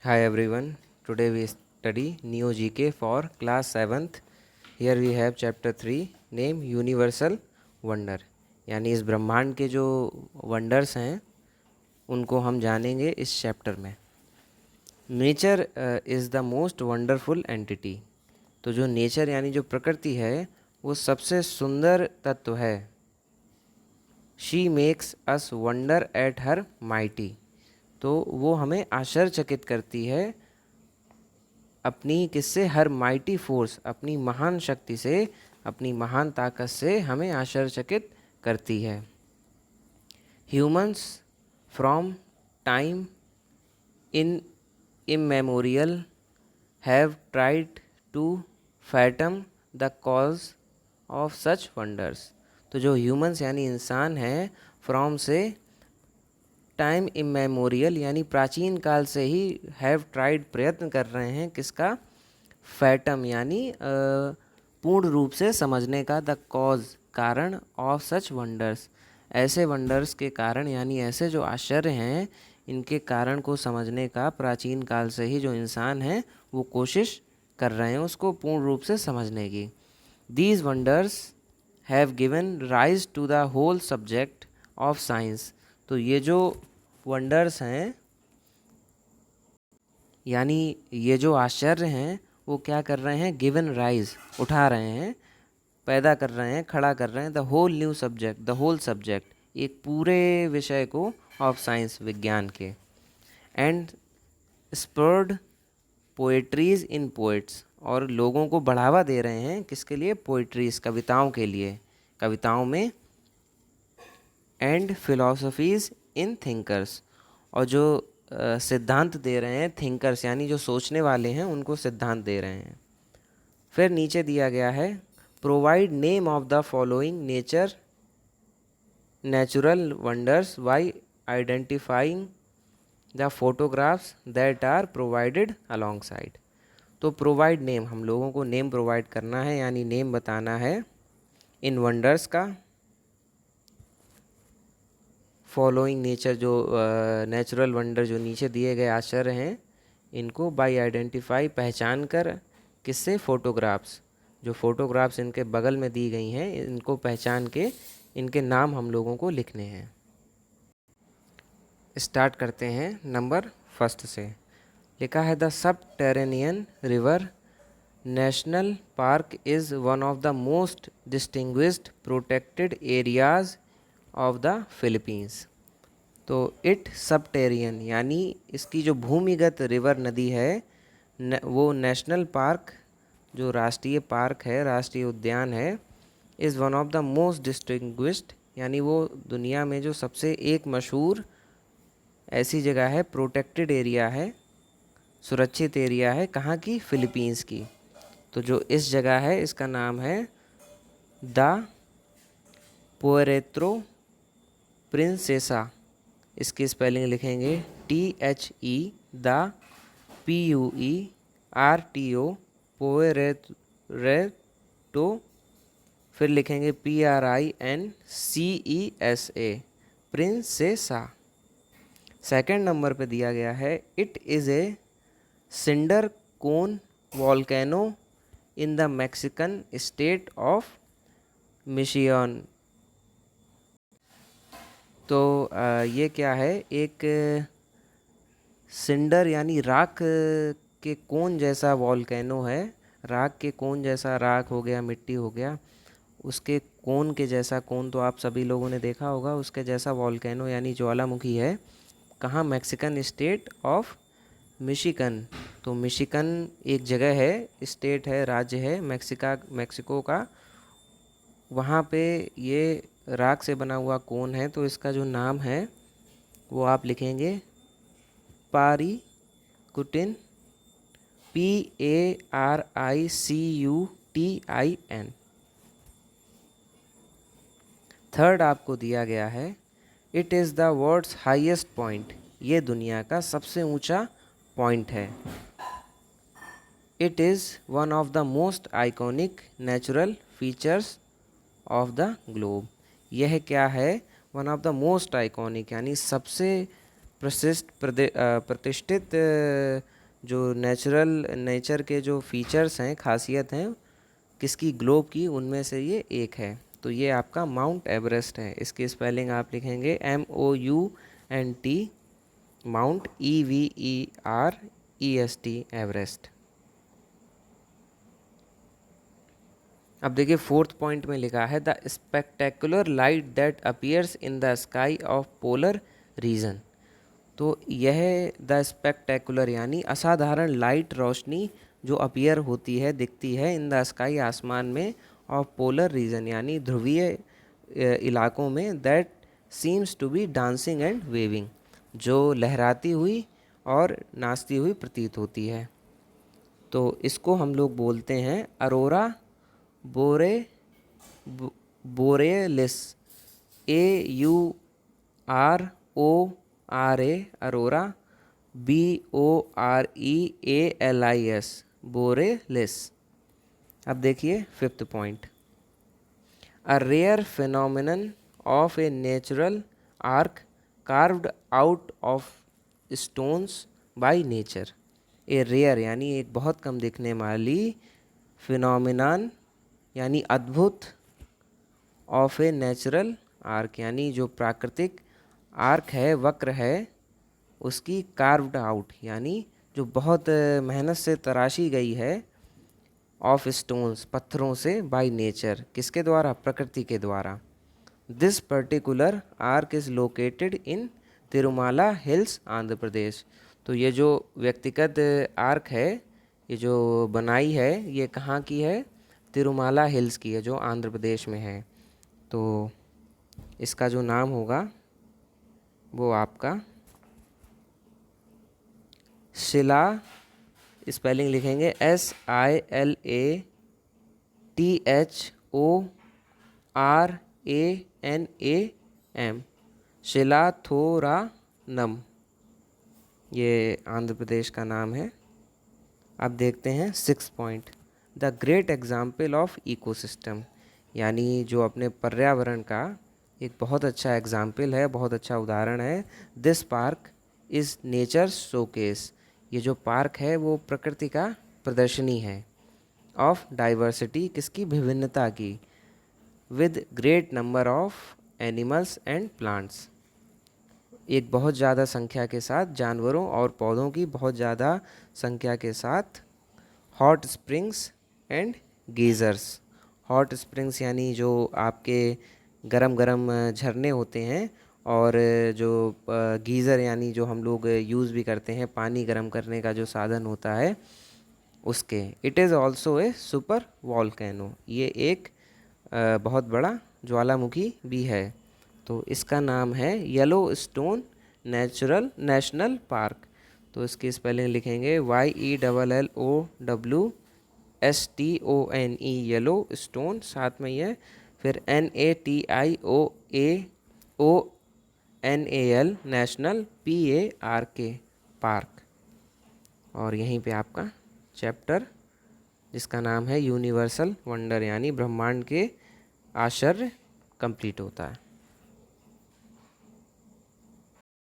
Hi everyone. Today we study Neo GK for class 7th. Here we have chapter 3 name Universal Wonder. यानी इस ब्रह्मांड के जो wonders हैं उनको हम जानेंगे इस चैप्टर में. Nature is the most wonderful entity. तो जो नेचर यानी जो प्रकृति है वो सबसे सुंदर तत्व है. She makes us wonder at her mighty. तो वो हमें आश्चर्यचकित करती है अपनी किससे, हर माइटी फोर्स, अपनी महान शक्ति से, अपनी महान ताकत से हमें आश्चर्यचकित करती है. Humans from time in immemorial have tried to fathom the cause of such wonders. तो जो ह्यूमंस यानी इंसान हैं, फ्रॉम से टाइम इमेमोरियल यानी प्राचीन काल से ही हैव ट्राइड प्रयत्न कर रहे हैं किसका, फैटम यानी पूर्ण रूप से समझने का, द कॉज कारण, ऑफ सच वंडर्स ऐसे वंडर्स के कारण यानी ऐसे जो आश्चर्य हैं इनके कारण को समझने का प्राचीन काल से ही जो इंसान है वो कोशिश कर रहे हैं उसको पूर्ण रूप से समझने की. These wonders have given rise to the whole subject of science. तो ये जो वंडर्स हैं यानी ये जो आश्चर्य हैं वो क्या कर रहे हैं, गिवन राइज उठा रहे हैं, पैदा कर रहे हैं, खड़ा कर रहे हैं, the whole new subject, the whole subject एक पूरे विषय को ऑफ साइंस विज्ञान के. And spurred poetries in poets. और लोगों को बढ़ावा दे रहे हैं किसके लिए, पोइट्रीज कविताओं के लिए, कविताओं में. And philosophies in thinkers. और जो सिद्धांत दे रहे हैं थिंकर्स यानी जो सोचने वाले हैं उनको सिद्धांत दे रहे हैं. फिर नीचे दिया गया है provide name of the following natural wonders by identifying the photographs that are provided alongside. तो प्रोवाइड नेम, हम लोगों को नेम प्रोवाइड करना है यानी नेम बताना है इन वंडर्स का. फॉलोइंग नेचर जो नेचुरल वंडर जो नीचे दिए गए आश्चर्य हैं इनको बाय आइडेंटिफाई पहचान कर, किससे, फोटोग्राफ्स. जो फोटोग्राफ्स इनके बगल में दी गई हैं इनको पहचान के इनके नाम हम लोगों को लिखने हैं. स्टार्ट करते हैं नंबर फर्स्ट से. लिखा है the subterranean river national park is one of the most distinguished protected areas of the Philippines. तो इट सबटेरियन यानी इसकी जो भूमिगत रिवर नदी है वो नेशनल पार्क जो राष्ट्रीय पार्क है, राष्ट्रीय उद्यान है, is one of the most distinguished यानी वो दुनिया में जो सबसे एक मशहूर ऐसी जगह है, प्रोटेक्टेड एरिया है, सुरक्षित एरिया है, कहाँ की, फिलीपींस की. तो जो इस जगह है इसका नाम है द पुएर्तो प्रिंसेसा. इसकी स्पेलिंग लिखेंगे THE द PUERTO पोएरेटो, फिर लिखेंगे PRINCESA प्रिंसेसा. सेकंड नंबर पे दिया गया है it is a cinder cone volcano in the Mexican state of Michigan. तो ये क्या है, एक सिंडर यानी राख के कोन जैसा वॉल्केनो है. राख के कोन जैसा, राख हो गया, मिट्टी हो गया, उसके कोन के जैसा, कोन तो आप सभी लोगों ने देखा होगा, उसके जैसा वॉल्केनो यानी ज्वालामुखी है. कहाँ, मैक्सिकन स्टेट ऑफ मिशिगन. तो मिशिगन एक जगह है, स्टेट है, राज्य है मैक्सिको का. वहाँ पे ये राख से बना हुआ कोन है. तो इसका जो नाम है वो आप लिखेंगे पारिकुटिन, PARICUTIN. थर्ड आपको दिया गया है it is the world's highest point. ये दुनिया का सबसे ऊंचा पॉइंट है. It is one of the most iconic natural features of the globe. यह क्या है, one of the most iconic यानी सबसे प्रतिष्ठित जो नेचर के जो फीचर्स हैं, खासियत हैं किसकी, ग्लोब की, उनमें से ये एक है। तो ये आपका माउंट एवरेस्ट है। इसकी स्पेलिंग आप लिखेंगे MOUNT, माउंट EVEREST, एवरेस्ट। अब देखिए फोर्थ पॉइंट में लिखा है the spectacular light that appears in the sky of polar region. तो यह द स्पेक्टेकुलर यानी असाधारण लाइट, रोशनी जो अपीयर होती है, दिखती है, इन द स्काई, आसमान में, ऑफ पोलर रीजन यानी ध्रुवीय इलाकों में, that seems to be dancing and waving, जो लहराती हुई और नाचती हुई प्रतीत होती है। तो इसको हम लोग बोलते हैं aurora bore borealis, AURORA, aurora, BOREALIS, borealis. अब देखिए fifth point, a rare phenomenon of a natural arch carved out of stones by nature. A rare यानी एक बहुत कम दिखने वाली, फिनोमिनन यानी अद्भुत, ऑफ ए नेचुरल आर्क यानी जो प्राकृतिक आर्क है, वक्र है, उसकी कार्व्ड आउट यानी जो बहुत मेहनत से तराशी गई है, ऑफ स्टोन्स, पत्थरों से, बाय नेचर, किसके द्वारा, प्रकृति के द्वारा। This particular arch is located in Tirumala hills, Andhra Pradesh. तो ये जो व्यक्तिगत आर्क है, ये जो बनाई है, ये कहाँ की है, तिरुमाला हिल्स की है, जो आंध्र प्रदेश में है। तो इसका जो नाम होगा वो आपका शिला, स्पेलिंग लिखेंगे SILATHORANAM, शिलाथोरानम, ये आंध्र प्रदेश का नाम है। अब देखते हैं six point, the great example of ecosystem, यानी जो अपने पर्यावरण का एक बहुत अच्छा एग्जाम्पल है, बहुत अच्छा उदाहरण है। This park is nature showcase, ये जो पार्क है वो प्रकृति का प्रदर्शनी है, ऑफ डाइवर्सिटी, किसकी, विभिन्नता की, with great number of animals and plants, एक बहुत ज़्यादा संख्या के साथ जानवरों और पौधों की बहुत ज़्यादा संख्या के साथ, hot springs and geysers. Hot springs यानी जो आपके गरम गरम झरने होते हैं, और जो गीज़र यानी जो हम लोग यूज़ भी करते हैं, पानी गर्म करने का जो साधन होता है उसके। It is also a super volcano, ये एक बहुत बड़ा ज्वालामुखी भी है। तो इसका नाम है येलो स्टोन नेशनल पार्क। तो इसकी स्पेलिंग लिखेंगे YELLOWSTONE, येलो स्टोन, साथ में ये फिर NATIONAL, नेशनल, PARK, पार्क। और यहीं पे आपका चैप्टर जिसका नाम है यूनिवर्सल वंडर यानी ब्रह्मांड के आश्चर्य कंप्लीट होता है।